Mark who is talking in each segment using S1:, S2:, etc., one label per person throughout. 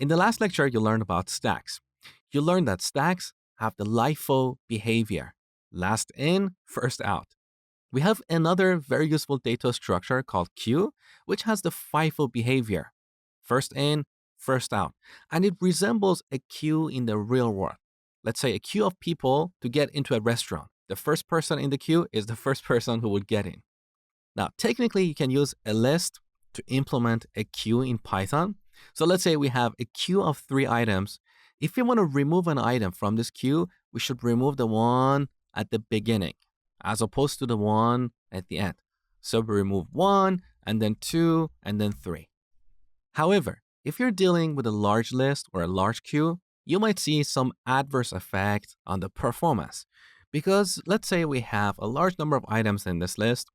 S1: In the last lecture, you learned about stacks. You learned that stacks have the LIFO behavior, last in, first out. We have another very useful data structure called queue, which has the FIFO behavior, first in, first out, and it resembles a queue in the real world. Let's say a queue of people to get into a restaurant. The first person in the queue is the first person who would get in. Now, technically, you can use a list to implement a queue in Python. So let's say we have a queue of 3 items. If we want to remove an item from this queue, we should remove the one at the beginning, as opposed to the one at the end. So we remove 1, and then 2, and then 3. However, if you're dealing with a large list or a large queue, you might see some adverse effect on the performance. Because let's say we have a large number of items in this list.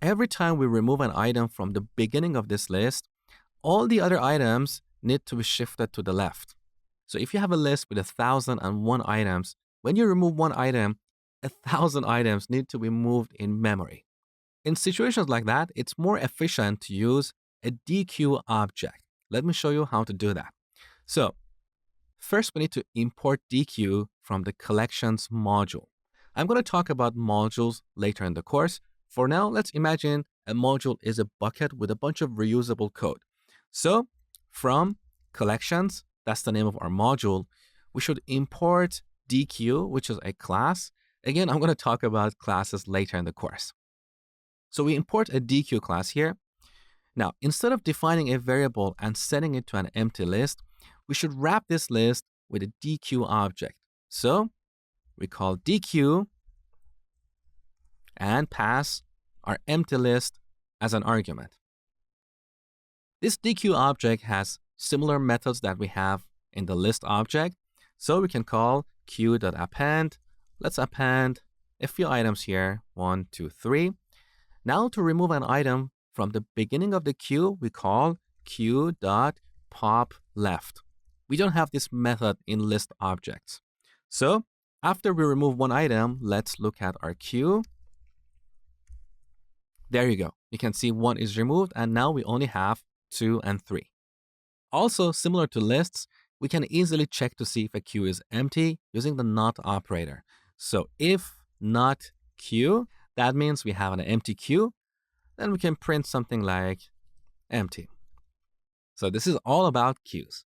S1: Every time we remove an item from the beginning of this list, all the other items need to be shifted to the left. So if you have a list with 1,001 items, when you remove one item, 1,000 items need to be moved in memory. In situations like that, it's more efficient to use a dequeue object. Let me show you how to do that. So first, we need to import dequeue from the collections module. I'm going to talk about modules later in the course. For now, let's imagine a module is a bucket with a bunch of reusable code. So from collections, that's the name of our module, we should import dequeue, which is a class. Again, I'm going to talk about classes later in the course. So we import a dequeue class here. Now, instead of defining a variable and setting it to an empty list, we should wrap this list with a dequeue object. So we call dequeue and pass our empty list as an argument. This dequeue object has similar methods that we have in the list object. So we can call queue.append. Let's append a few items here, 1, 2, 3. Now to remove an item from the beginning of the queue, we call queue.popLeft. We don't have this method in list objects. So after we remove one item, let's look at our queue. There you go. You can see 1 is removed, and now we only have 2 and 3. Also, similar to lists, we can easily check to see if a queue is empty using the not operator. So if not queue, that means we have an empty queue. Then we can print something like empty. So this is all about queues.